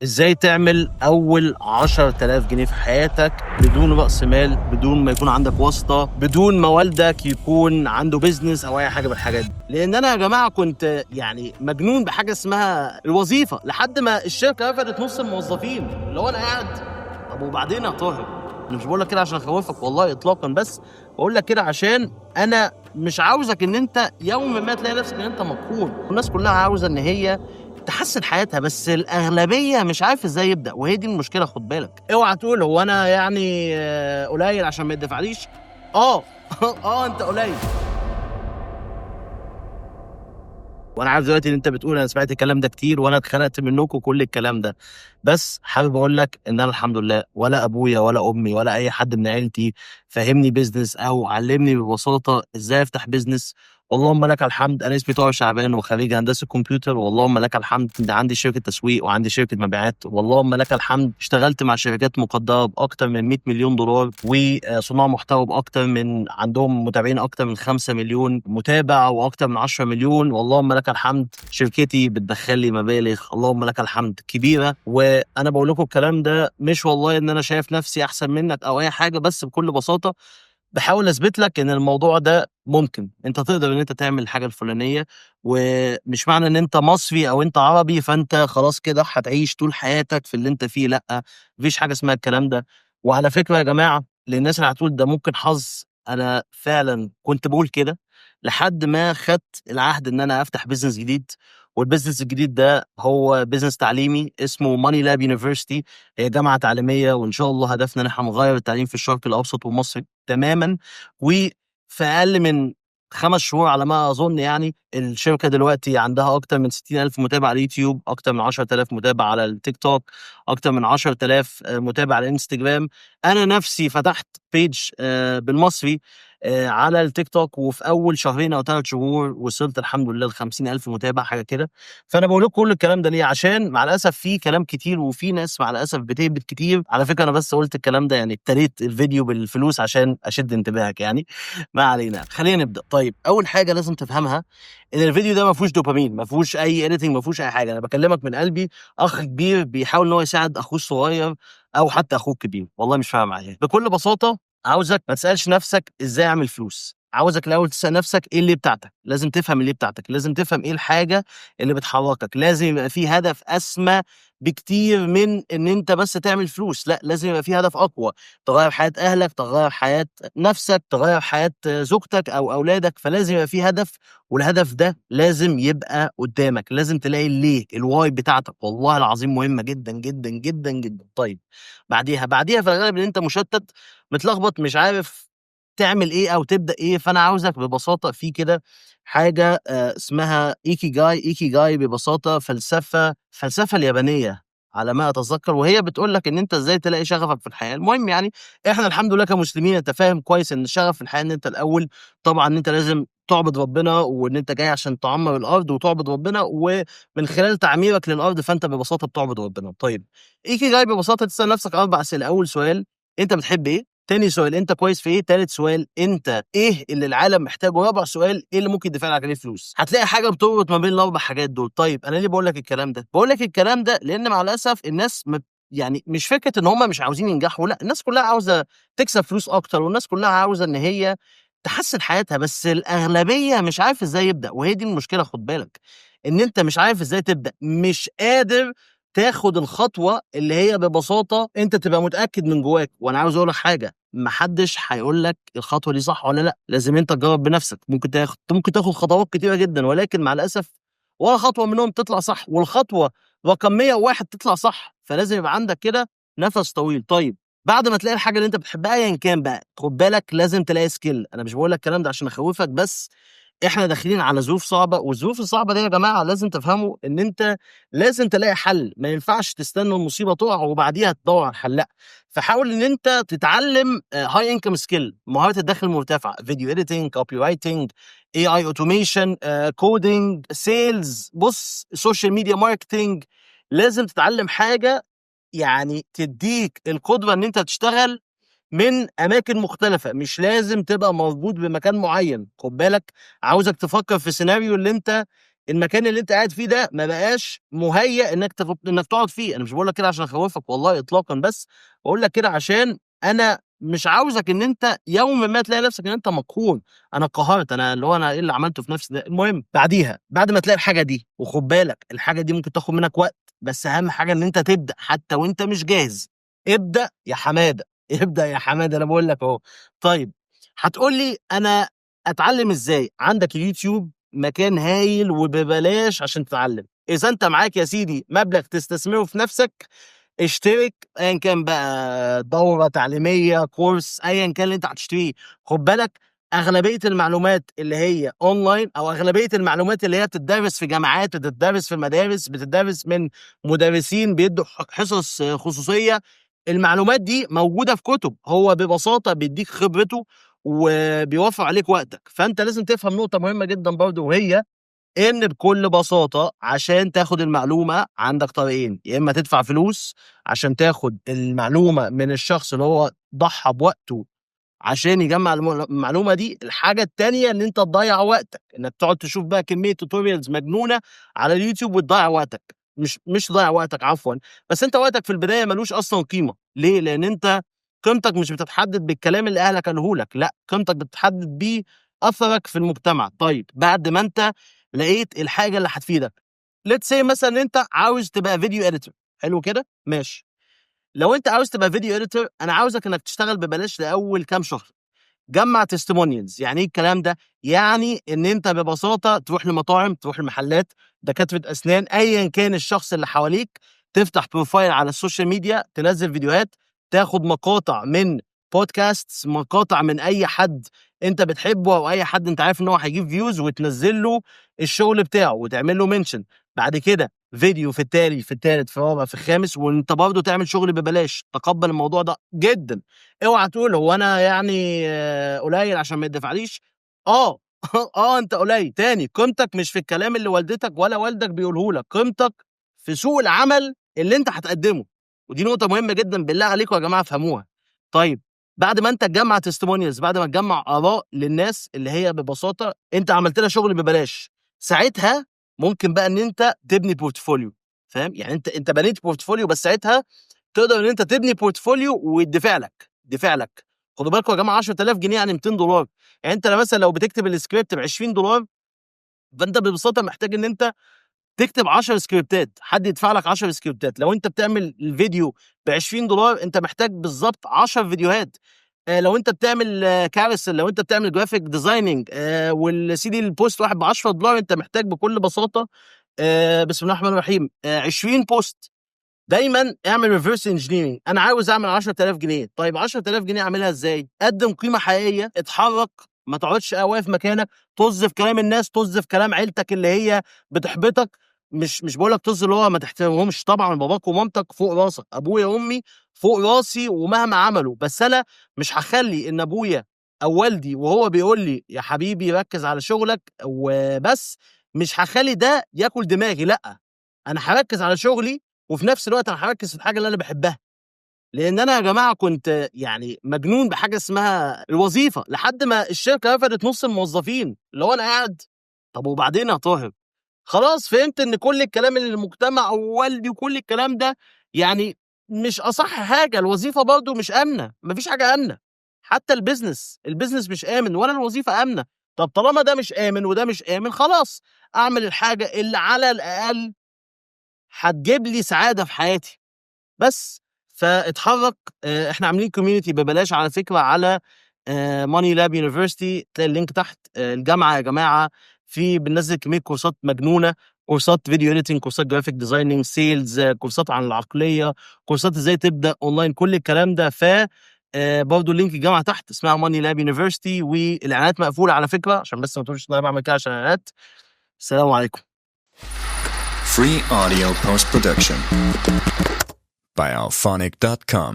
ازاي تعمل اول 10,000 جنيه في حياتك بدون رأس مال، بدون ما يكون عندك واسطة، بدون ما والدك يكون عنده بيزنس او اي حاجة من الحاجات دي. لان انا يا جماعة كنت مجنون بحاجة اسمها الوظيفة لحد ما الشركة رفضت نص الموظفين. اللي هو انا قاعد، طب وبعدين يا طاهر؟ انا مش بقول لك كده عشان اخوفك والله اطلاقا، بس بقول لك كده عشان انا مش عاوزك ان انت يوم ما تلاقي نفسك ان انت مقهور. الناس كلها عاوزة ان هي تحسن حياتها، بس الاغلبيه مش عارف ازاي يبدا، وهي دي المشكله. خد بالك، اوعى تقول هو انا قليل عشان ما يدفعليش. اه اه انت قليل. وانا عارف دلوقتي ان انت بتقول انا سمعت الكلام ده كتير وانا اتخنقت منكم كل الكلام ده، بس حابب اقول لك ان انا الحمد لله ولا ابويا ولا امي ولا اي حد من عيلتي فهمني بيزنس او علمني ببساطه ازاي افتح بيزنس. اللهم لك الحمد، انا اسمي طارق شعبان وخريج هندسه كمبيوتر، واللهم لك الحمد إن عندي شركه تسويق وعندي شركه مبيعات، واللهم لك الحمد اشتغلت مع شركات مقدره باكتر من 100 مليون دولار وصناع محتوى باكتر من عندهم متابعين اكتر من 5 مليون متابع واكتر من 10 مليون. واللهم لك الحمد شركتي بتدخل لي مبالغ اللهم لك الحمد كبيره. وانا بقول لكم الكلام ده مش والله ان انا شايف نفسي احسن منك او اي حاجه، بس بكل بساطه باحاول اثبت لك ان الموضوع ده ممكن، انت تقدر ان انت تعمل الحاجه الفلانيه. ومش معنى ان انت مصري او انت عربي فانت خلاص كده هتعيش طول حياتك في اللي انت فيه، لا، مفيش حاجه اسمها الكلام ده. وعلى فكره يا جماعه، للناس اللي هتقول ده ممكن حظ، انا فعلا كنت بقول كده لحد ما خدت العهد ان انا افتح بيزنس جديد. والبيزنس الجديد ده هو بيزنس تعليمي اسمه ماني لاب يونيفرسيتي. هي جامعه تعليميه، وان شاء الله هدفنا ان احنا نغير التعليم في الشرق الاوسط ومصر تماما. وفي اقل من 5 شهور على ما اظن الشركه دلوقتي عندها اكتر من 60,000 متابع على اليوتيوب، اكتر من 10,000 متابع على التيك توك، اكتر من 10,000 متابع على الانستجرام. انا نفسي فتحت بيج بالمصري على التيك توك، وفي اول شهرين او 3 شهور وصلت الحمد لله ل 50,000 متابع حاجه كده. فانا بقول لكم كل الكلام ده ليه؟ عشان مع الاسف في كلام كتير وفي ناس مع الاسف بتهبط كتير. على فكره انا بس قلت الكلام ده ابتديت الفيديو بالفلوس عشان اشد انتباهك ما علينا، خلينا نبدا. طيب اول حاجه لازم تفهمها ان الفيديو ده ما فيهوش دوبامين، ما فيهوش اي اديتنج، ما فيهوش اي حاجه. انا بكلمك من قلبي، اخ كبير بيحاول ان هو يساعد اخوه الصغير او حتى اخوه الكبير، والله مش فاهم معايا. بكل بساطه عاوزك ما تسالش نفسك ازاي اعمل فلوس، عاوزك الاول تسال نفسك ايه اللي بتاعتك. لازم تفهم اللي بتاعتك، لازم تفهم ايه الحاجه اللي بتحركك. لازم يبقى في هدف اسمى بكتير من ان انت بس تعمل فلوس، لا، لازم يبقى في هدف اقوى، تغير حياه اهلك، تغير حياه نفسك، تغير حياه زوجتك او اولادك. فلازم يبقى في هدف، والهدف ده لازم يبقى قدامك، لازم تلاقي ليه الواي بتاعتك. والله العظيم مهمه جدا جدا جدا جدا. طيب بعديها في الغالب ان انت مشتت، متلخبط، مش عارف تعمل ايه او تبدا ايه. فانا عاوزك ببساطه في كده حاجه اسمها ايكي جاي. ايكي جاي ببساطه فلسفه اليابانيه على ما اتذكر، وهي بتقول لك ان انت ازاي تلاقي شغفك في الحياه. المهم احنا الحمد لله كمسلمين انت فاهم كويس ان الشغف في الحياه ان انت الاول طبعا ان انت لازم تعبد ربنا، وان انت جاي عشان تعمر الارض وتعبد ربنا، ومن خلال تعميرك للارض فانت ببساطه بتعبد ربنا. طيب ايكي جاي ببساطه تسال نفسك 4 اسئله. اول سؤال، انت بتحب ايه؟ تاني سؤال، انت كويس في ايه؟ تالت سؤال، انت ايه اللي العالم محتاجه؟ رابع سؤال، ايه اللي ممكن يدفع لك عليه فلوس؟ هتلاقي حاجه بتربط ما بين الاربع حاجات دول. طيب انا ليه بقول لك الكلام ده؟ بقول لك الكلام ده لان مع الاسف الناس مش فكره ان هم مش عاوزين ينجحوا، لا، الناس كلها عاوزه تكسب فلوس اكتر، والناس كلها عاوزه ان هي تحسن حياتها، بس الاغلبيه مش عارف ازاي يبدا. وهي دي المشكله. خد بالك ان انت مش عارف ازاي تبدا، مش قادر تاخد الخطوه اللي هي ببساطه انت تبقى متاكد من جواك. وانا عاوز اقول لك حاجه، محدش هيقول لك الخطوه دي صح ولا لا، لازم انت تجرب بنفسك. ممكن تاخد خطوات كتيره جدا، ولكن مع الاسف ولا خطوه منهم تطلع صح، والخطوه رقم 101 تطلع صح. فلازم يبقى عندك كده نفس طويل. طيب بعد ما تلاقي الحاجه اللي انت بتحبها ايا كان بقى، خد بالك لازم تلاقي سكيل. انا مش بقول لك الكلام ده عشان اخوفك، بس احنا داخلين على ظروف صعبه، والظروف الصعبه دي يا جماعه لازم تفهموا ان انت لازم تلاقي حل. ما ينفعش تستنى المصيبه تقع وبعديها تدور على الحل، لا. فحاول ان انت تتعلم هاي انكم سكيل، مهارات الدخل المرتفعه، فيديو اديتنج، كوبي رايتنج، اي اي اوتوميشن، كودينج، سيلز، بص، سوشيال ميديا ماركتنج. لازم تتعلم حاجه تديك القدره ان انت تشتغل من اماكن مختلفه، مش لازم تبقى مربوط بمكان معين. خد بالك، عاوزك تفكر في سيناريو اللي انت المكان اللي انت قاعد فيه ده ما بقاش مهيأ انك تقعد فيه. انا مش بقول لك كده عشان اخوفك والله اطلاقا، بس بقول لك كده عشان انا مش عاوزك ان انت يوم ما تلاقي نفسك ان انت مقهور. انا قهرت، انا اللي هو انا ايه اللي عملته في نفسي ده. المهم بعديها بعد ما تلاقي الحاجه دي، وخد بالك الحاجه دي ممكن تاخد منك وقت، بس اهم حاجه ان انت تبدا حتى وانت مش جاهز. ابدا يا حماده ابدا يا حماده، انا بقول لك اهو. طيب هتقول لي انا اتعلم ازاي؟ عندك اليوتيوب مكان هايل وببلاش عشان تتعلم. اذا انت معاك يا سيدي مبلغ تستثمره في نفسك، اشترك ايا كان بقى، دوره تعليميه، كورس، ايا كان اللي انت هتشتريه. خد بالك اغلبيه المعلومات اللي هي اونلاين، او اغلبيه المعلومات اللي هي بتدرس في جامعات، بتدرس في مدارس، بتدرس من مدرسين بيدوا حصص خصوصيه، المعلومات دي موجوده في كتب. هو ببساطه بيديك خبرته وبيوفر عليك وقتك. فانت لازم تفهم نقطه مهمه جدا برضو، وهي ان بكل بساطه عشان تاخد المعلومه عندك طريقين: يا اما تدفع فلوس عشان تاخد المعلومه من الشخص اللي هو ضحى بوقته عشان يجمع المعلومه دي. الحاجه التانيه ان انت تضيع وقتك، انك تقعد تشوف بقى كميه توتوريالز مجنونه على اليوتيوب وتضيع وقتك. مش تضيع وقتك عفوا، بس انت وقتك في البدايه ملوش اصلا قيمه. ليه؟ لان انت قيمتك مش بتتحدد بالكلام اللي اهلك قالوه لك، لا، قيمتك بتتحدد باثرك في المجتمع. طيب بعد ما انت لقيت الحاجه اللي هتفيدك، ليتس سي مثلا ان انت عاوز تبقى فيديو اديتور، حلو كده ماشي. لو انت عاوز تبقى فيديو اديتور، انا عاوزك انك تشتغل ببلاش لاول كام شهر. جمع تستيمونيالز. يعني ايه الكلام ده؟ يعني ان انت ببساطه تروح لمطاعم، تروح لمحلات، دكاتره اسنان، ايا كان الشخص اللي حواليك، تفتح بروفايل على السوشيال ميديا، تنزل فيديوهات، تاخد مقاطع من بودكاست، مقاطع من اي حد انت بتحبه او اي حد انت عارف ان هو هيجيب فيوز، وتنزل له الشغل بتاعه وتعمل له منشن. بعد كده فيديو في التالي، في التالت، في الرابع، في الخامس، وانت برضه تعمل شغل ببلاش. تقبل الموضوع ده جدا. اوعى تقول هو انا يعني قليل عشان ما يدفعليش. اه انت قليل. تاني، قيمتك مش في الكلام اللي والدتك ولا والدك بيقوله لك، قيمتك في سوق العمل اللي انت هتقدمه. ودي نقطة مهمة جدا، بالله عليكم يا جماعة فهموها. طيب بعد ما انت تجمع تستيمونيالز، بعد ما تجمع آراء للناس اللي هي ببساطة انت عملت لها شغل ببلاش، ساعتها ممكن بقى ان انت تبني بورتفوليو. فاهم؟ يعني انت بنيت بورتفوليو، بس ساعتها تقدر ان انت تبني بورتفوليو ويدفع لك، دفع لك. خدوا بالكم يا جماعه، 10000 جنيه يعني $200. يعني انت مثلا لو بتكتب السكريبت ب $20، فانت ببساطه محتاج ان انت تكتب 10 سكريبتات، حد يدفع لك 10 سكريبتات. لو انت بتعمل الفيديو ب $20، انت محتاج بالظبط 10 فيديوهات. لو انت بتعمل كارثه، لو انت بتعمل جرافيك ديزايننج والسي دي البوست واحد ب $10، انت محتاج بكل بساطه بسم الله الرحمن الرحيم 20 بوست. دايما اعمل ريفرس انجينيرنج. انا عاوز اعمل 10000 جنيه. طيب 10000 جنيه اعملها ازاي؟ قدم قيمه حقيقيه، اتحرك، ما تقعدش واقف مكانك، طز في كلام الناس، طز في كلام عيلتك اللي هي بتحبطك. مش بقول لك طز اللي هو ما تحترمهمش، طبعا باباك ومامتك فوق راسك، ابويا وامي فوق راسي ومهما عملوا، بس انا مش هخلي ان ابويا او والدي وهو بيقول لي يا حبيبي ركز على شغلك وبس، مش هخلي ده ياكل دماغي. لا، انا هركز على شغلي، وفي نفس الوقت انا هركز في الحاجه اللي انا بحبها. لان انا يا جماعه كنت يعني مجنون بحاجه اسمها الوظيفه، لحد ما الشركه رفضت نص الموظفين. اللي هو انا قاعد، طب وبعدين يا طاهر؟ خلاص فهمت ان كل الكلام اللي المجتمع ووالدي وكل الكلام ده يعني مش اصح حاجه. الوظيفه برضو مش امنه، مفيش حاجه امنه. حتى البيزنس مش امن، ولا الوظيفه امنه. طب طالما ده مش امن وده مش امن، خلاص اعمل الحاجه اللي على الاقل هتجيب لي سعاده في حياتي بس. فاتحرك. احنا عاملين كوميونتي ببلاش على فكره على ماني لاب يونيفرسيتي، تلاقي اللينك تحت. الجامعه يا جماعه في بننزل كميه كورسات مجنونه، كورسات فيديو اديتنج، كورسات جرافيك ديزايننج، سيلز، كورسات عن العقليه، كورسات ازاي تبدا اونلاين، كل الكلام ده. ف برضه اللينك الجامعه تحت اسمها ماني لاب يونيفرسيتي، والاعلانات مقفوله على فكره عشان بس ما تقولش ان انا بعمل كده عشان اعلانات. السلام عليكم. Free audio post production by alphonic.com.